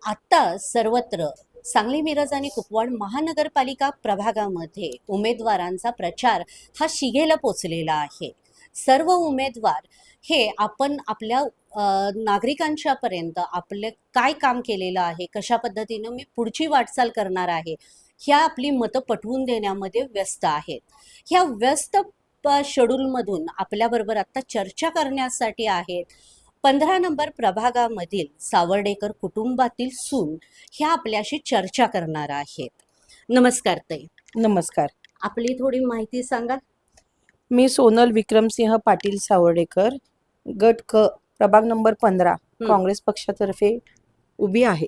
आता सर्वत्र सांगली, मिरज आणि कुपवाड महानगरपालिका प्रभागामध्ये उमेदवारांचा प्रचार हा शिगेला पोचलेला आहे. सर्व उमेदवार हे आपण आपल्या नागरिकांच्या पर्यंत आपले काय काम केलेलं आहे, कशा पद्धतीनं मी पुढची वाटचाल करणार आहे, ह्या आपली मतं पटवून देण्यामध्ये व्यस्त आहेत. ह्या व्यस्त शेड्यूलमधून आपल्याबरोबर आता चर्चा करण्यासाठी आहेत 15 नंबर प्रभागामधील सावर्डेकर कुटुंबातील सून ह्या आपल्याशी चर्चा करणार आहेत. नमस्कार ताई. नमस्कार. आपली थोडी माहिती सांगा. मी सोनल विक्रमसिंह पाटील सावर्डेकर, गट क, प्रभाग नंबर 15, काँग्रेस पक्षातर्फे उभी आहे.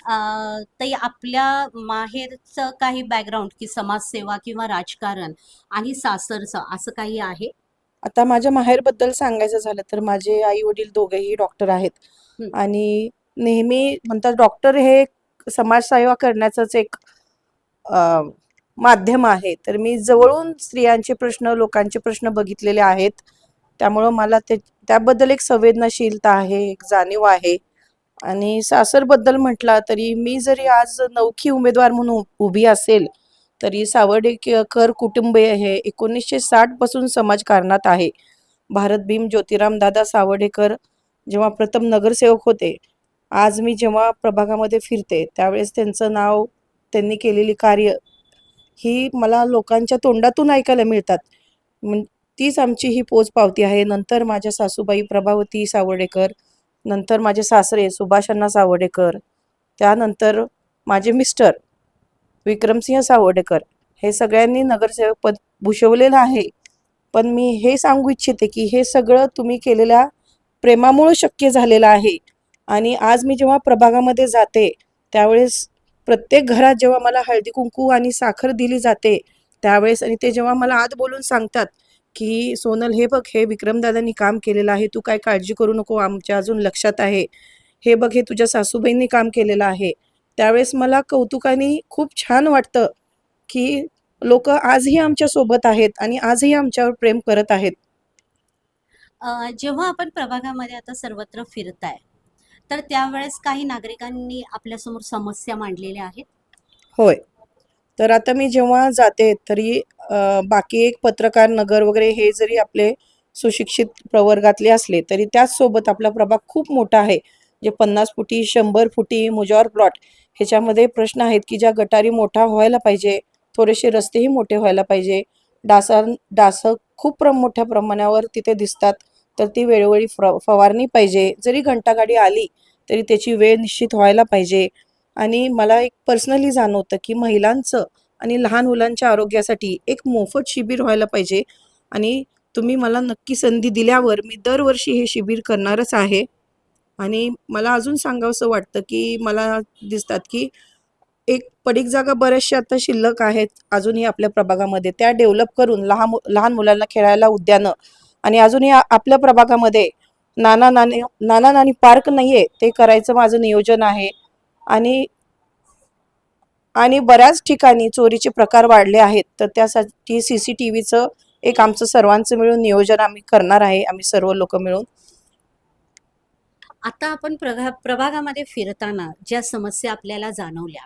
ताई, आपल्या माहेरचं काही बॅकग्राऊंड की समाजसेवा किंवा राजकारण आणि सासरचं असं काही आहे? आता माझ्या माहेरबद्दल सांगायचं झालं तर माझे आई वडील दोघेही डॉक्टर आहेत आणि नेहमी म्हणतात डॉक्टर हे समाजसेवा करण्याचंच एक माध्यम आहे. तर मी जवळून स्त्रियांचे प्रश्न, लोकांचे प्रश्न बघितलेले आहेत. त्यामुळं मला त्याबद्दल एक संवेदनशीलता आहे, एक जाणीव आहे. आणि सासरबद्दल म्हटला तरी मी जरी आज नवखी उमेदवार म्हणून उभी असेल तरी सावर्डेकर कुटुंबीय हे 1960 पासून समाजकारणात आहे. भारत भीम ज्योतिराम दादा सावर्डेकर जेव्हा प्रथम नगरसेवक होते, आज मी जेव्हा प्रभागामध्ये फिरते त्यावेळेस त्यांचं नाव, त्यांनी केलेली कार्य ही मला लोकांच्या तोंडातून ऐकायला मिळतात. तीच आमची ही पोचपावती आहे. नंतर माझ्या सासूबाई प्रभावती सावर्डेकर, नंतर माझे सासरे सुभाषअण्णा सावर्डेकर, त्यानंतर माझे मिस्टर विक्रमसिंह सावर्डेकर, हे सगळ्यांनी नगरसेवक पद भूषवलेलं आहे. पण मी हे सांगू इच्छिते की हे सगळं तुम्ही केलेल्या प्रेमामुळे शक्य झालेलं आहे. आणि आज मी जेव्हा प्रभागामध्ये जाते त्यावेळेस प्रत्येक घरात जेव्हा मला हळदी कुंकू आणि साखर दिली जाते त्यावेळेस, आणि ते जेव्हा मला आत बोलून सांगतात की सोनल हे बघ, हे विक्रमदादांनी काम केलेलं आहे, तू काय काळजी करू नको, आमच्या अजून लक्षात आहे, हे बघ हे तुझ्या सासूबाईंनी काम केलेलं आहे, त्यावेळेस मला कौतुकाने खूप छान वाटतं की लोक आजही आमच्या सोबत आहेत आणि आजही आमच्यावर प्रेम करत आहेत. जेव्हा आपण प्रभागामध्ये आता सर्वत्र फिरताय तर त्यावेळेस काही नागरिकांनी आपल्यासमोर समस्या मांडलेल्या आहेत? होय. तर आता मी जेव्हा जाते तरी बाकी एक पत्रकार नगर वगैरे हे जरी आपले सुशिक्षित प्रवर्गातले असले तरी त्याचसोबत आपला प्रभाग खूप मोठा आहे. जे 50 फुटी 100 फुटी मुजॉर प्लॉट ह्याच्यामध्ये प्रश्न आहेत की ज्या गटारी मोठा व्हायला पाहिजे, थोडेसे रस्तेही मोठे व्हायला पाहिजे, डास खूप मोठ्या प्रमाणावर तिथे दिसतात, तर ती वेळोवेळी फवारणी पाहिजे, जरी घंटागाडी आली तरी त्याची वेळ निश्चित व्हायला पाहिजे. आणि मला एक पर्सनली जाणवतं की महिलांचं आणि लहान मुलांच्या आरोग्यासाठी एक मोफत शिबिर व्हायला पाहिजे. आणि तुम्ही मला नक्की संधी दिल्यावर मी दरवर्षी हे शिबिर करणारच आहे. आणि मला अजून सांगावंसं वाटतं की मला दिसतात की एक पडीक जागा बऱ्याचशा आता शिल्लक आहेत अजूनही आपल्या प्रभागामध्ये, त्या डेव्हलप करून लहान मुलांना खेळायला उद्यानं, आणि अजूनही आपल्या प्रभागामध्ये नाना नानी पार्क नाहीये, ते करायचं माझं नियोजन आहे. आणि आणि बऱ्याच ठिकाणी चोरीचे प्रकार वाढले आहेत, तर त्यासाठी CCTVचं एक आमचं सर्वांचं मिळून नियोजन आम्ही करणार आहे, आम्ही सर्व लोक मिळून. आता आपण प्रभागामध्ये फिरताना ज्या समस्या आपल्याला जाणवल्या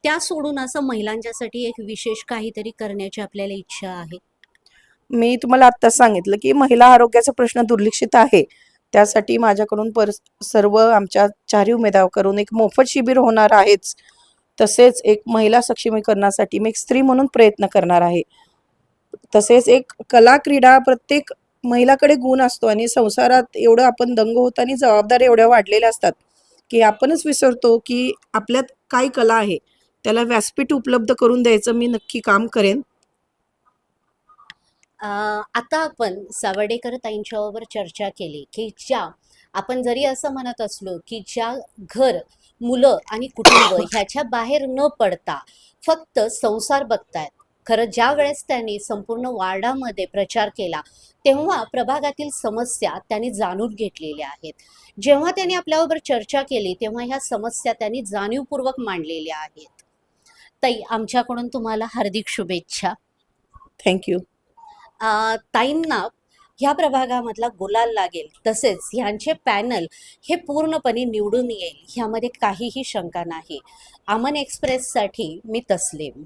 त्या सोडून असं महिलांच्यासाठी एक विशेष काहीतरी करण्याची आपल्याला इच्छा आहे? मी तुम्हाला आत्ताच सांगितलं की महिला आरोग्याचा प्रश्न दुर्लक्षित आहे. त्यासाठी माझ्याकडून सर्व आमच्या 4 उमेदवारांकडून एक मोफत शिबिर होणार आहेच. तसेच एक महिला सक्षमीकरणासाठी मी एक स्त्री म्हणून प्रयत्न करणार आहे. तसेच एक कला क्रीडा, प्रत्येक महिलाकडे गुण असतो आणि संसारात एवढं आपण दंग होत आणि जबाबदाऱ्या एवढ्या वाढलेल्या असतात की आपणच विसरतो की आपल्यात काय कला आहे, त्याला व्यासपीठ उपलब्ध करून द्यायचं मी नक्की काम करेन. आता आपण सावर्डेकर ताईंच्यावर चर्चा केली की ज्या आपण जरी असं म्हणत असलो की ज्या घर, मुलं आणि कुटुंब ह्याच्या बाहेर न पडता फक्त संसार बघतायत, खरं ज्या वेळेस त्यांनी संपूर्ण वार्डामध्ये प्रचार केला तेव्हा प्रभागातील समस्या त्यांनी जाणून घेतलेल्या आहेत. जेव्हा त्यांनी आपल्याबरोबर चर्चा केली तेव्हा ह्या समस्या त्यांनी जाणीवपूर्वक मांडलेल्या आहेत. ताई, आमच्याकडून तुम्हाला हार्दिक शुभेच्छा. थँक्यू. ताईंना ह्या प्रभागामधला गुलाल लागेल, तसेच ह्यांचे पॅनल हे पूर्णपणे निवडून येईल ह्यामध्ये काहीही शंका नाही. अमन एक्सप्रेससाठी मी तस्लीम.